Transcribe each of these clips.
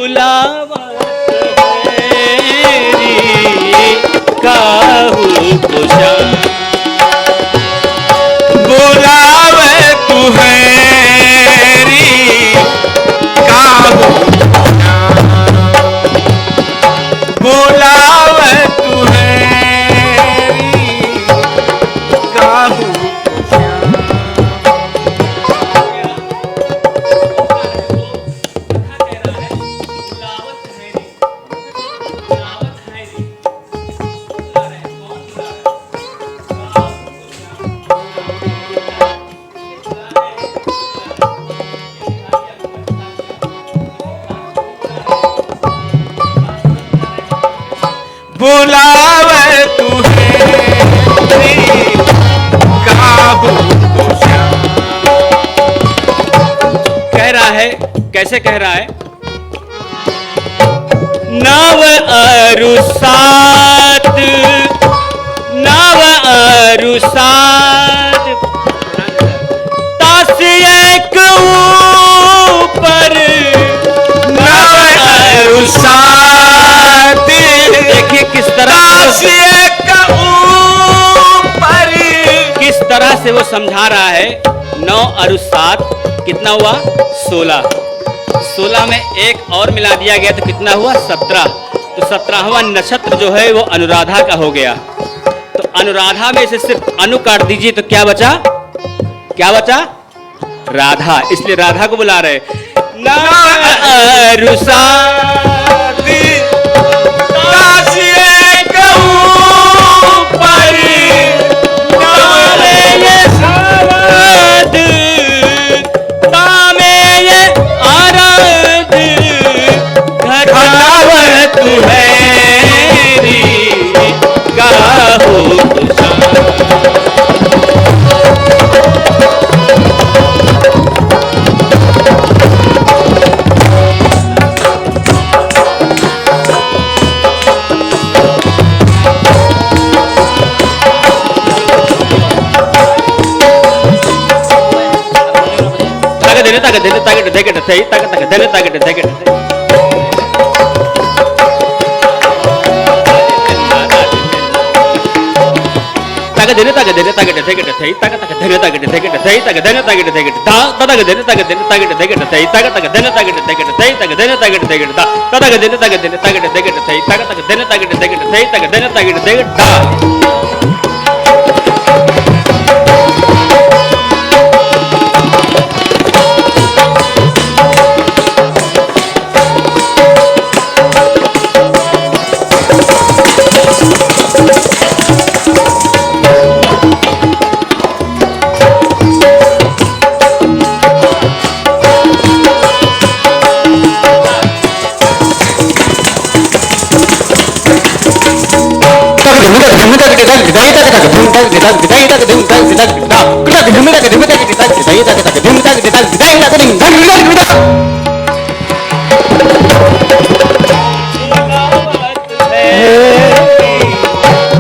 बुलावत मेरी काहू कुशा बुलावे तू हैरी काहू बुलावे तू हैरी काहू बुलावे तू हैरी काहू कुशा। कह रहा है, कैसे कह रहा है? नव अरुसात, नव अरुसात तास एक ऊपर नव अरुसात देखिए किस तरह किस तरह से वो समझा रहा है। 9 और 7 कितना हुआ? 16। 16 में एक और मिला दिया गया तो कितना हुआ? 17। तो 17वां नक्षत्र जो है वो अनुराधा का हो गया। तो अनुराधा में से सिर्फ अनु काट दीजिए तो क्या बचा? क्या बचा? राधा। इसलिए राधा को बुला रहे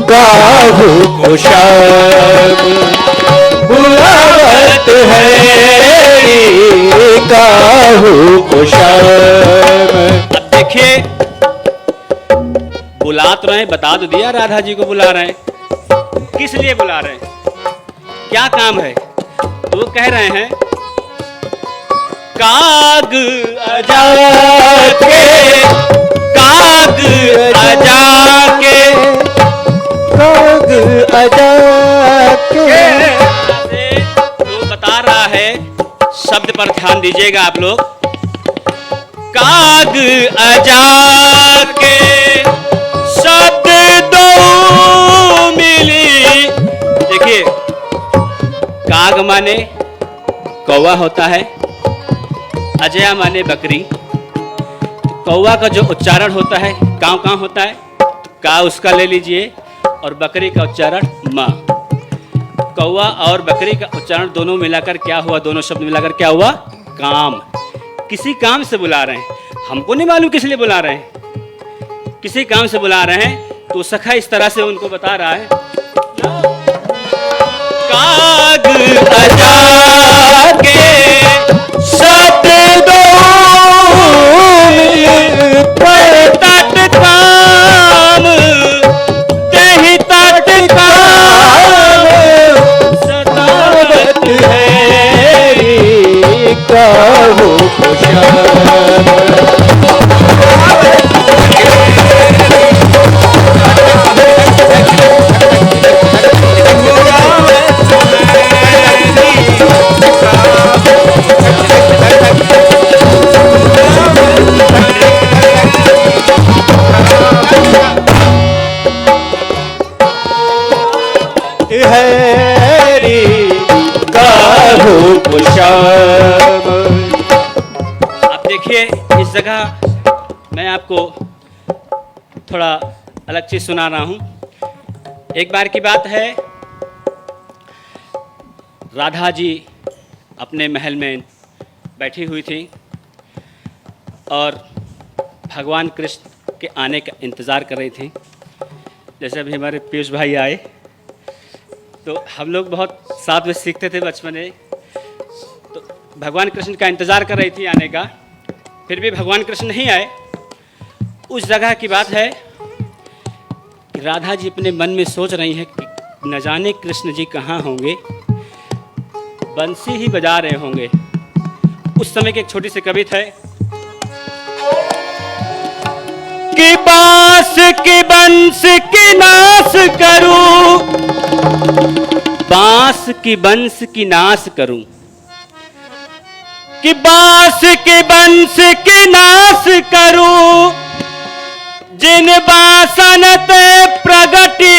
काहू कुशा बुलावत हैरी काहू कुशा। अब देखिए बुला तो रहे, बता तो दिया राधा जी को बुला रहे हैं। किस लिए बुला रहे हैं? क्या काम है? तो वो कह रहे हैं काग अजा के, काग अजा के, काग अजा के। तो बता रहा है, शब्द पर ध्यान दीजिएगा आप लोग। काग अजा के शब्द दो मिली। देखिए काग माने कौवा होता है, अजया माने बकरी। तो कौवा का जो उच्चारण होता है काव काव होता है, का उसका ले लीजिए, और बकरी का उच्चारण माँ। कौवा और बकरी का उच्चारण दोनों मिलाकर क्या हुआ? दोनों शब्द मिलाकर क्या हुआ? काम। किसी काम से बुला रहे हैं, हमको नहीं मालूम किस लिए बुला रहे हैं, किसी काम से बुला रहे हैं। तो सखा इस तरह से उनको बता रहा है काग अजा के शब्द दो इस जगह मैं आपको थोड़ा अलग चीज़ सुना रहा हूँ। एक बार की बात है, राधा जी अपने महल में बैठी हुई थी और भगवान कृष्ण के आने का इंतज़ार कर रही थी। जैसे अभी हमारे पीयूष भाई आए, तो हम लोग बहुत साथ में सीखते थे बचपन में, तो भगवान कृष्ण का इंतज़ार कर रही थी आने का, फिर भी भगवान कृष्ण नहीं आए। उस जगह की बात है कि राधा जी अपने मन में सोच रही हैं कि न जाने कृष्ण जी कहाँ होंगे, बंसी ही बजा रहे होंगे। उस समय की एक छोटी सी कविता है कि बांस की बंस की नाश करूं, बांस की बंस की नाश करूं, कि बांस की बंस की नाश करूं, जिन बासन ते प्रगटी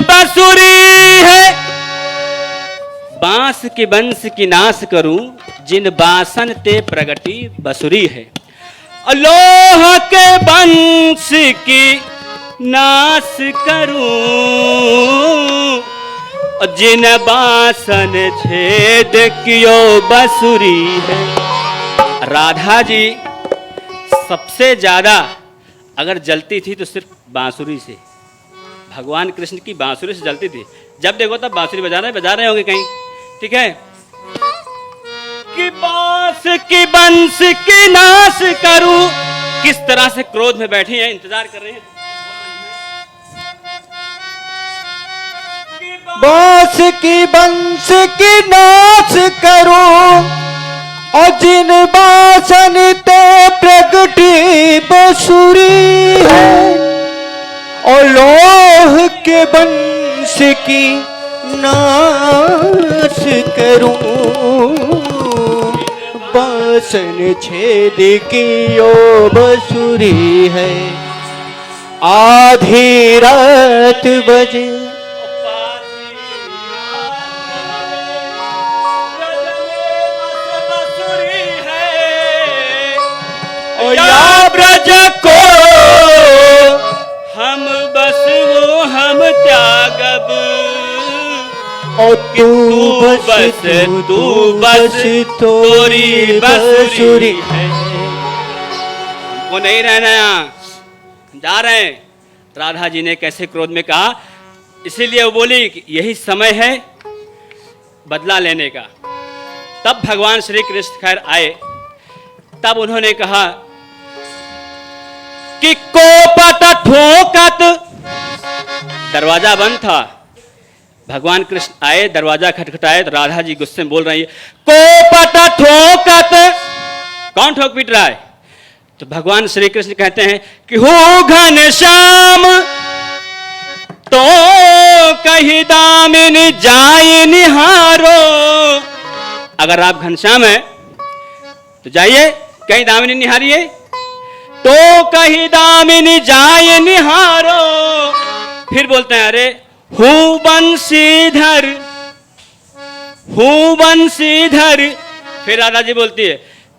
बसुरी है। बांस के बंस की नाश करूं, जिन बासन ते प्रगटी बसुरी है। लोह के बंस की नाश करूं, जिन बासन छेद कियो बसुरी है। राधा जी सबसे ज्यादा अगर जलती थी तो सिर्फ बांसुरी से, भगवान कृष्ण की बांसुरी से जलती थी। जब देखो तब बांसुरी बजा रहे होंगे कहीं, ठीक है। कि बांस की बंस की नाश करूं, किस तरह से क्रोध में बैठी हैं, इंतजार कर रहे हैं। बांस की बंस की नाश करूं, और जिन बासन ते प्रगटी बसुरी है। और लोह के बंस की नाश करूं, बासन छेद कियो बसुरी है। आधी रात बजे या ब्रज को हम बस वो हम त्यागब, और तू बस तोरी बसुरी है। वो नहीं रहना यहाँ, जा रहे हैं। राधा जी ने कैसे क्रोध में कहा, इसीलिए वो बोली कि यही समय है बदला लेने का। तब भगवान श्री कृष्ण खैर आए, तब उन्होंने कहा कि कोपट ठोकत, दरवाजा बंद था, भगवान कृष्ण आए, दरवाजा खटखटाए तो राधा जी गुस्से में बोल रही है कोपट ठोकत। कौन ठोक पीट रहा है? तो भगवान श्री कृष्ण कहते हैं कि हो घनश्याम तो कहीं दामिन जाए निहारो। अगर आप घनश्याम हैं तो जाइए कहीं दामिनी निहारिए। तो कहीं दामिनी जाए निहारो। फिर बोलते हैं अरे हूँ बंशीधर, हूँ बंशीधर। फिर राधा जी बोलती है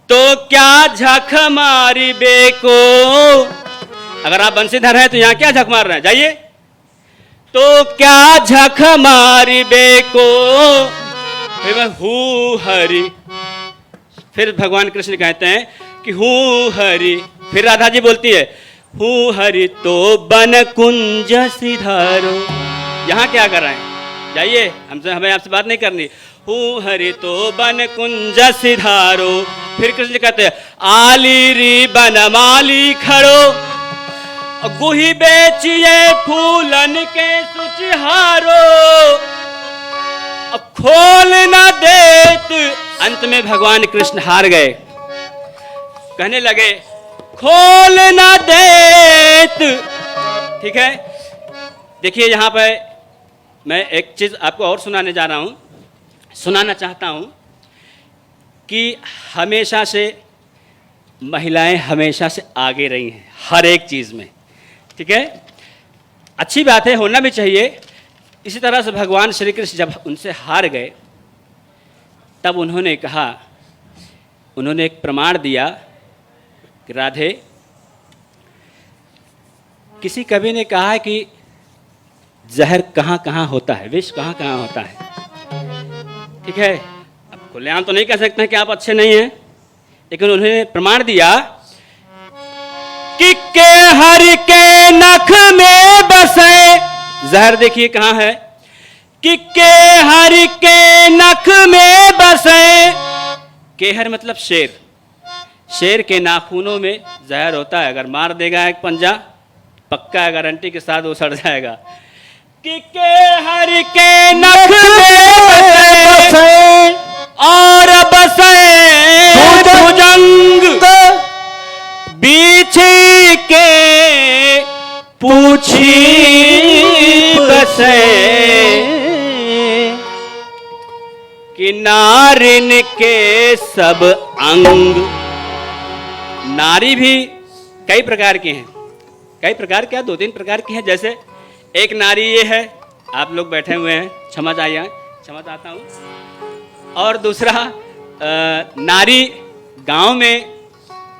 तो क्या झक मारी बेको। अगर आप बंशीधर हैं तो यहाँ क्या झक मार रहे हैं, जाइए। तो क्या झक मारी बेको। फिर मैं हूँ हरि। फिर भगवान कृष्ण कहते हैं कि हूँ हरि। फिर राधा जी बोलती है हूँ हरि तो बन कुंज सिधारो। यहाँ क्या कर रहे हैं, जाइए, हमसे हमें आपसे बात नहीं करनी। हूँ हरि तो बन कुंज सिधारो। फिर कृष्ण कहते हैं आली री बनमाली खड़ो, गुही बेचिए फूलन के सुचिहारो। अब खोल ना देत। अंत में भगवान कृष्ण हार गए, कहने लगे खोल ना देत। ठीक है, देखिए यहाँ पे मैं एक चीज आपको और सुनाना चाहता हूँ कि हमेशा से महिलाएं हमेशा से आगे रही हैं हर एक चीज में। ठीक है, अच्छी बात है, होना भी चाहिए। इसी तरह से भगवान श्री कृष्ण जब उनसे हार गए तब उन्होंने कहा, उन्होंने एक प्रमाण दिया कि राधे, किसी कवि ने कहा है कि जहर कहाँ कहाँ होता है, विष कहाँ कहाँ होता है। ठीक है, अब खुलेआम तो नहीं कह सकते हैं कि आप अच्छे नहीं हैं, लेकिन उन्होंने प्रमाण दिया कि हर के नख में बसे, जहर देखिए कहाँ है, कि हर के नख में बसे, केहर मतलब शेर, शेर के नाखूनों में जहर होता है, अगर मार देगा एक पंजा पक्का गारंटी के साथ वो सड़ जाएगा। कि हर के नख में बसे और बसे भुजंग, बीछी के पूछी बसे, कि नारिन के सब अंग। नारी भी कई प्रकार की हैं, कई प्रकार क्या, 2-3 प्रकार की हैं। जैसे एक नारी ये है, आप लोग बैठे हुए हैं, क्षमा चाहिए, क्षमा चाहता हूँ। और दूसरा नारी गांव में,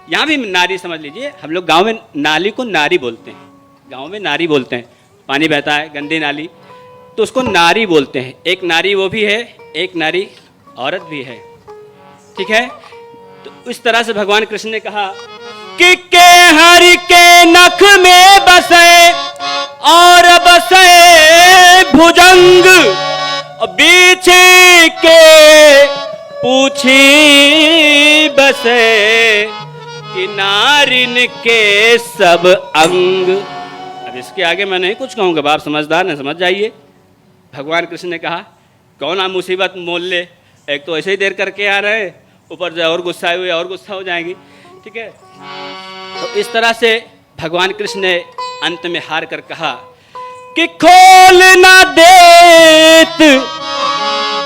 यहाँ भी नारी समझ लीजिए, हम लोग गांव में नाली को नारी बोलते हैं, गांव में नारी बोलते हैं, पानी बहता है गंदी नाली तो उसको नारी बोलते हैं। एक नारी वो भी है, एक नारी औरत भी है। ठीक है, तो इस तरह से भगवान कृष्ण ने कहा कि हरि के नख में बसे और बसे भुजंग, बीच के पूछी बसे, कि नारिन के सब अंग। अब इसके आगे मैं नहीं कुछ कहूँगा, आप समझदार न समझ जाइए। भगवान कृष्ण ने कहा कौन आप मुसीबत मोल ले, एक तो ऐसे ही देर करके आ रहे, ऊपर से और गुस्सा हुए और गुस्सा हो जाएंगी। ठीक है, तो इस तरह से भगवान कृष्ण ने अंत में हार कर कहा कि खोल ना देत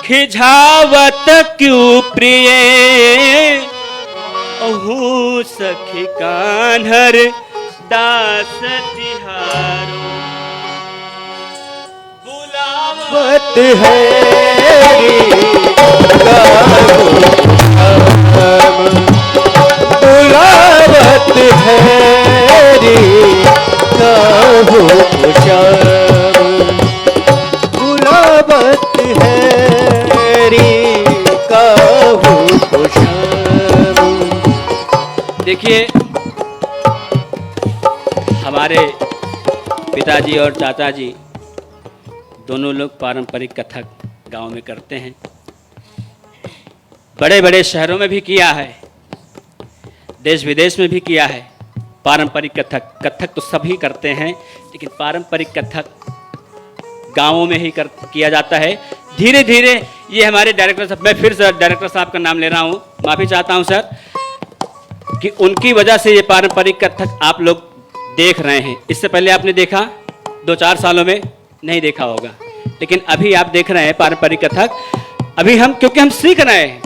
खिझावत क्यों प्रिय, अहू सखी कान्हर दास तिहारो, बुलावत है बुलावत है काहो श्याम, बुलावत है काहो श्याम। देखिए, हमारे पिताजी और चाचा जी दोनों लोग पारंपरिक कथक गांव में करते हैं, बड़े बड़े शहरों में भी किया है, देश विदेश में भी किया है पारंपरिक कथक। कथक तो सभी करते हैं, लेकिन पारंपरिक कथक गांवों में ही किया जाता है। धीरे धीरे ये हमारे डायरेक्टर साहब, मैं फिर से डायरेक्टर साहब का नाम ले रहा हूँ, माफ़ी चाहता हूँ सर, कि उनकी वजह से ये पारंपरिक कथक आप लोग देख रहे हैं। इससे पहले आपने देखा 2-4 सालों में नहीं देखा होगा, लेकिन अभी आप देख रहे हैं पारंपरिक कथक। अभी हम, क्योंकि हम सीख रहे हैं,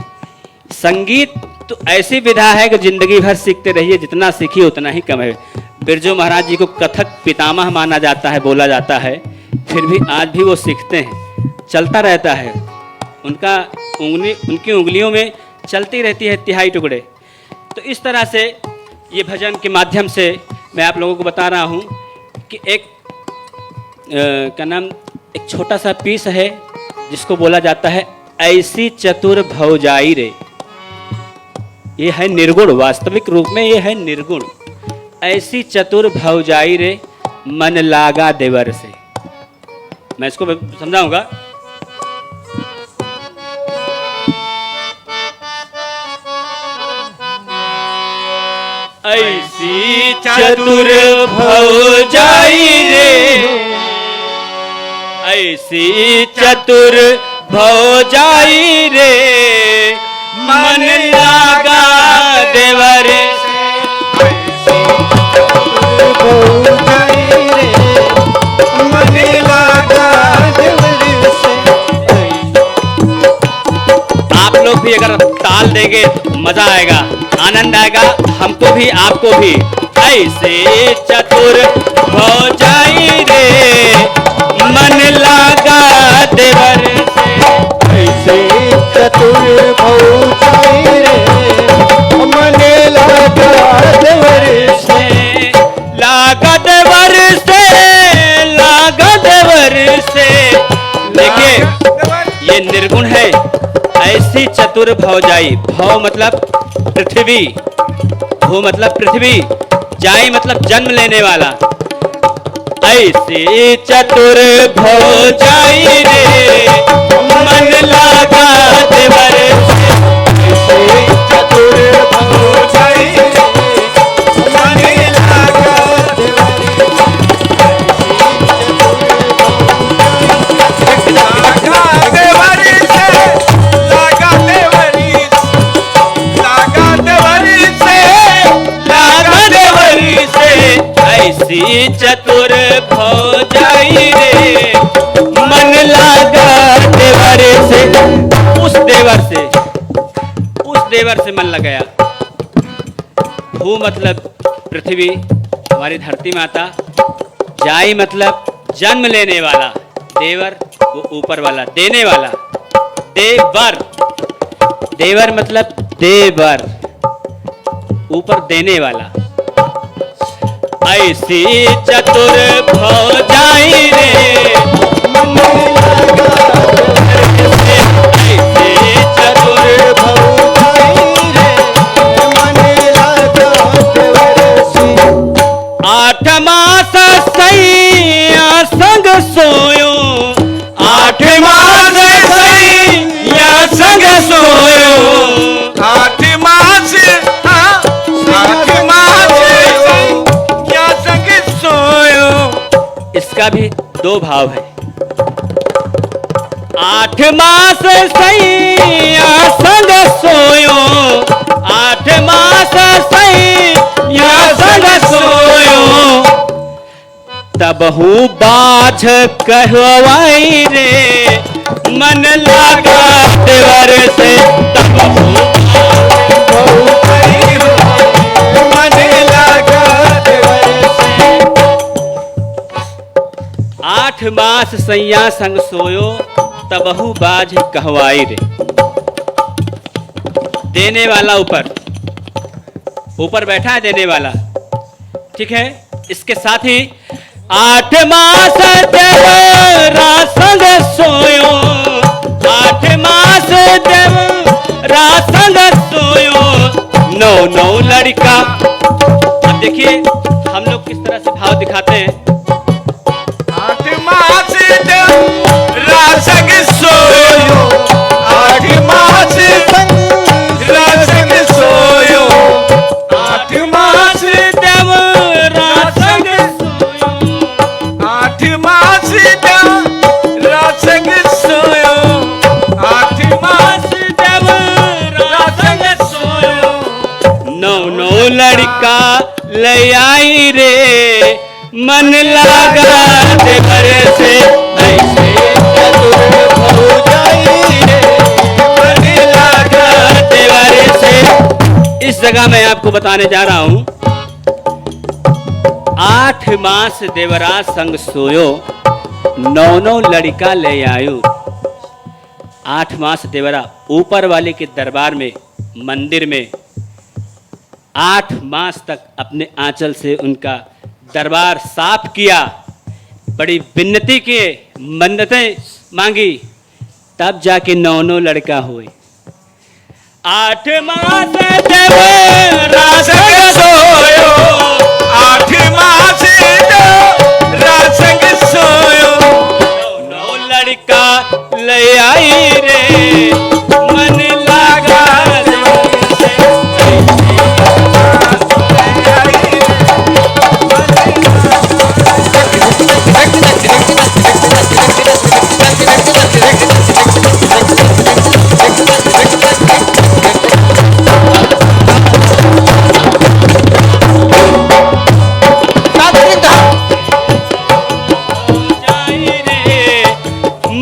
संगीत तो ऐसी विधा है कि जिंदगी भर सीखते रहिए, जितना सीखिए उतना ही कम है। बिरजू महाराज जी को कथक पितामह माना जाता है, बोला जाता है, फिर भी आज भी वो सीखते हैं, चलता रहता है उनका उनकी उंगलियों में चलती रहती है तिहाई टुकड़े। तो इस तरह से ये भजन के माध्यम से मैं आप लोगों को बता रहा हूँ कि एक क्या नाम, एक छोटा सा पीस है जिसको बोला जाता है ऐसी चतुर भौजाई रे। ये है निर्गुण, वास्तविक रूप में ये है निर्गुण। ऐसी चतुर भौजाई रे मन लागा देवर से। मैं इसको समझाऊंगा। ऐसी चतुर भौजाई रे, ऐसी चतुर भौजाई रे मन लागा देवर से। भौजाई रे मन लागा देवर से। आप लोग भी अगर ताल देंगे तो मजा आएगा, आनंद आएगा, हमको भी आपको भी। ऐसे चतुर भौजाई रे मन लागा देवर से। ऐसे चतुर भौजाई रे मन लागा देवर से। देखिए ये निर्गुण है, ऐसी चतुर भौजाई। भव मतलब पृथ्वी, भू मतलब पृथ्वी, जाई मतलब जन्म लेने वाला। ऐसी चतुर भौजाई रे मन लागा देवर से। ऐसी चतुर भौजाई रे मन लागा देवर से। लागा देवरी से, लागा देवरी, लागा देवरी से, लागा देवरी से। ऐसी चतुर भौजाई रे मन लागा देवर से। उस देवर से मन लगाया। भू मतलब पृथ्वी, हमारी धरती माता। जाई मतलब जन्म लेने वाला। देवर वो ऊपर वाला, देने वाला। देवर, देवर मतलब देवर, ऊपर देने वाला। ऐसी चतुर भौजाई रे मन लागा देवर से। ऐसी चतुर भौजाई रे मन लागा देवर से। 8 मास सैया संग सोयो, 8 मास सैया संग सोयो। 8 मास, 8 मास या संग सोयो। इसका भी 2 भाव है। 8 मास सैया संग सोयो, 8 मास सैया संग सोयो। तबहू बाझ कहवाई रे मन लागा देवर से। तबहू भौजाई रे मन लागा देवर से। 8 मास सैया संग सोयो, तबहू बाझ कहवाई रे। देने वाला ऊपर, ऊपर बैठा है देने वाला, ठीक है। इसके साथ ही 8 मास देवरा संग सोयो, 8 मास देवरा संग सोयो। 9 लड़का। अब देखिए हम लोग किस तरह से भाव दिखाते हैं। 8 मास रासग सोयो, 8 मास रासग सोयो। 8 मास देवरा संग सोयो, 8 मास रासग सोयो। 8 मास देवरा संग सोयो। 9 लड़का ले आई रे मन लागा देवर से। ऐसे चतुर भौजाई रे मन लागा देवर से। इस जगह मैं आपको बताने जा रहा हूं। 8 मास देवरा संग सोयो, 9 लड़का ले आयो। 8 मास देवरा ऊपर वाले के दरबार में, मंदिर में 8 मास तक अपने आंचल से उनका दरबार साफ किया, बड़ी विन्नती किए, मन्नतें मांगी, तब जाके 9 लड़का हुए। 8 मास देवरा संग सोयो, 8 मास रासग सोयो। 9 लड़का ले आई रे मन लागा देवर से।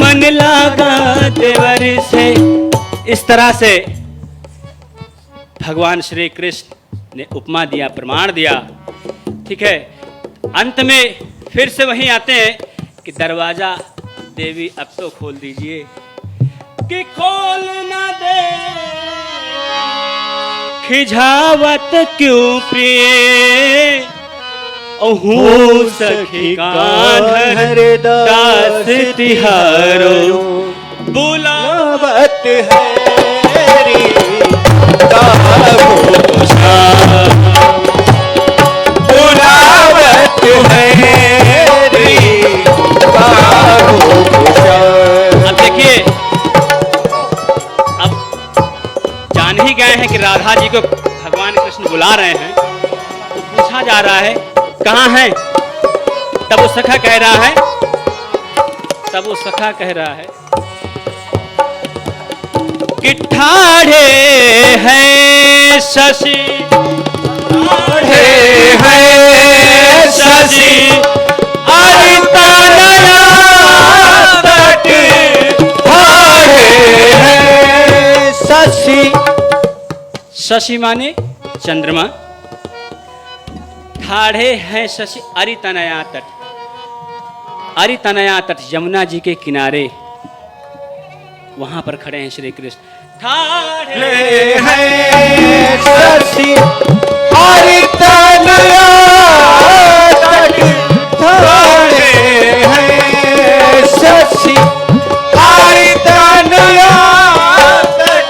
मन लागा देवर से। इस तरह से भगवान श्री कृष्ण ने उपमा दिया, प्रमाण दिया, ठीक है। अंत में फिर से वहीं आते हैं कि दरवाजा देवी अब तो खोल दीजिए, कि खोल ना दे खिझावत क्यों प्रिय, हूँ सखी कान्हर दास तिहारो बुलावत है रे गावो बुलावत है रे गावो। अब देखिए, अब जान ही गए हैं कि राधा जी को भगवान कृष्ण बुला रहे हैं, तो पूछा जा रहा है कहाँ है। तब वो सखा कह रहा है, कि ठाढ़े हैं शशि, ठाढ़े हैं शशि अरिता नया तट, ठाढ़े हैं शशि। शशि माने चंद्रमा, ठाढ़े हैं शशि अरितनया तट। अरितनया तट यमुना जी के किनारे, वहां पर खड़े हैं श्री कृष्ण। ठाढ़े हैं शशि अरितनया तट, ठाढ़े हैं शशि अरितनया तट।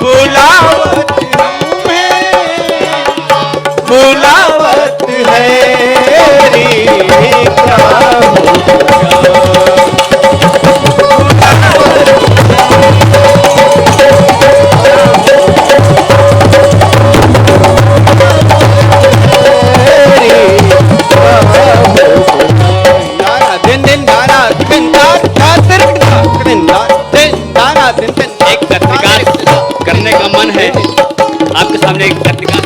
बुलावत बुलावत है रे एक गतिकार करने का मन है, आपके सामने एक गतिकार।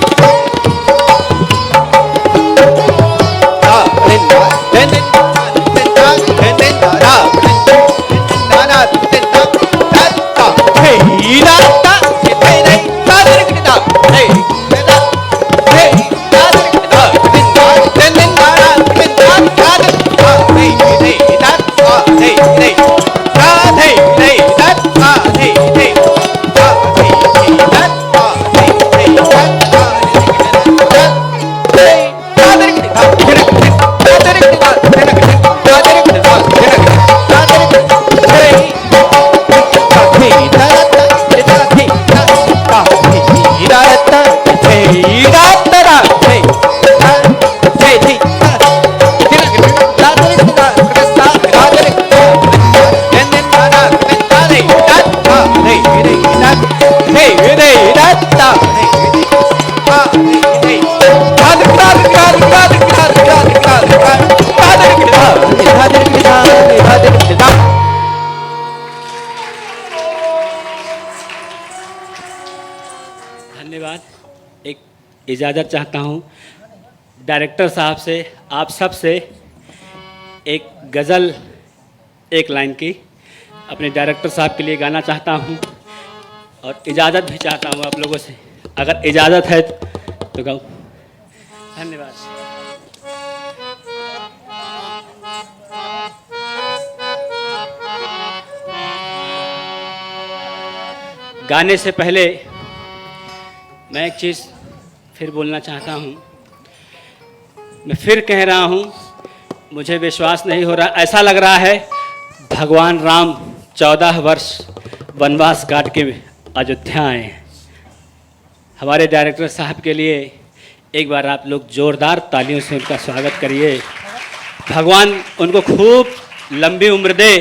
धन्यवाद। एक इजाज़त चाहता हूँ डायरेक्टर साहब से, आप सब से एक गज़ल, एक लाइन की अपने डायरेक्टर साहब के लिए गाना चाहता हूँ, और इजाज़त भी चाहता हूँ आप लोगों से, अगर इजाज़त है तो गाओ। धन्यवाद। गाने से पहले मैं एक चीज़ फिर बोलना चाहता हूँ। मैं फिर कह रहा हूँ, मुझे विश्वास नहीं हो रहा, ऐसा लग रहा है भगवान राम 14 वर्ष वनवास काट के अयोध्या आए। हमारे डायरेक्टर साहब के लिए एक बार आप लोग जोरदार तालियों से उनका स्वागत करिए। भगवान उनको खूब लंबी उम्र दे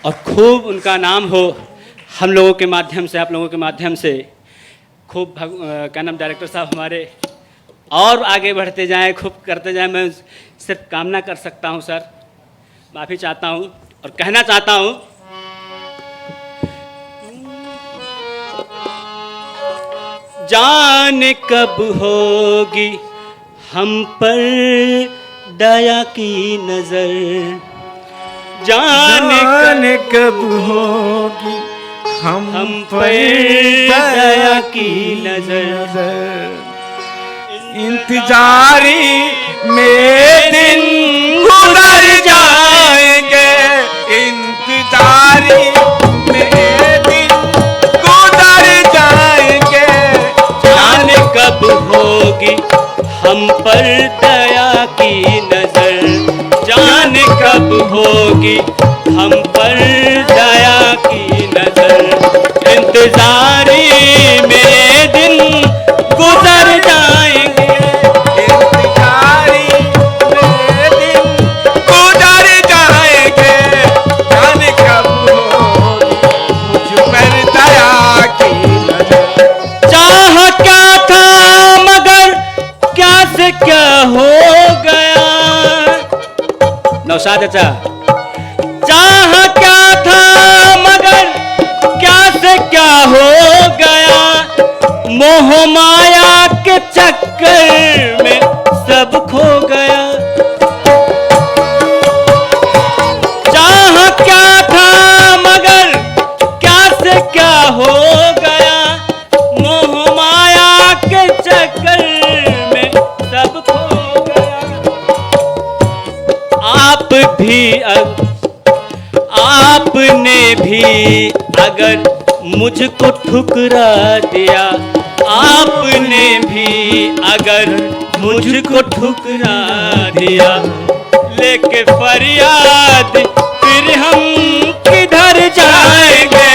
और खूब उनका नाम हो हम लोगों के माध्यम से, आप लोगों के माध्यम से। खूब क्या नाम, डायरेक्टर साहब हमारे और आगे बढ़ते जाएं, खूब करते जाएं। मैं सिर्फ कामना कर सकता हूं सर, माफ़ी चाहता हूं और कहना चाहता हूं, जाने कब होगी हम पर दया की नजर, जाने कब होगी हम पर दया की नजर। इंतजारी में दिन गुजर जाएंगे, इंतजारी में पर दया की नजर, जाने कब होगी हम पर दया की नजर। इंतजारी में दिन गुजर जाएंगे, इंतजारी में दिन गुजर जाएंगे, जाने कब होगी मुझ पर दया की नजर। चाह क्या था मगर क्या से क्या हो गया। नौशाद चाचा, चाह क्या था मगर क्या से क्या हो गया, मोह माया के चक्कर में सब खो गया। चाह क्या था मगर क्या से क्या हो गया, मोह माया के चक्कर में सब खो गया। आपने भी अगर मुझको ठुकरा दिया, आपने भी अगर मुझको ठुकरा दिया, लेके फरियाद फिर हम किधर जाएंगे।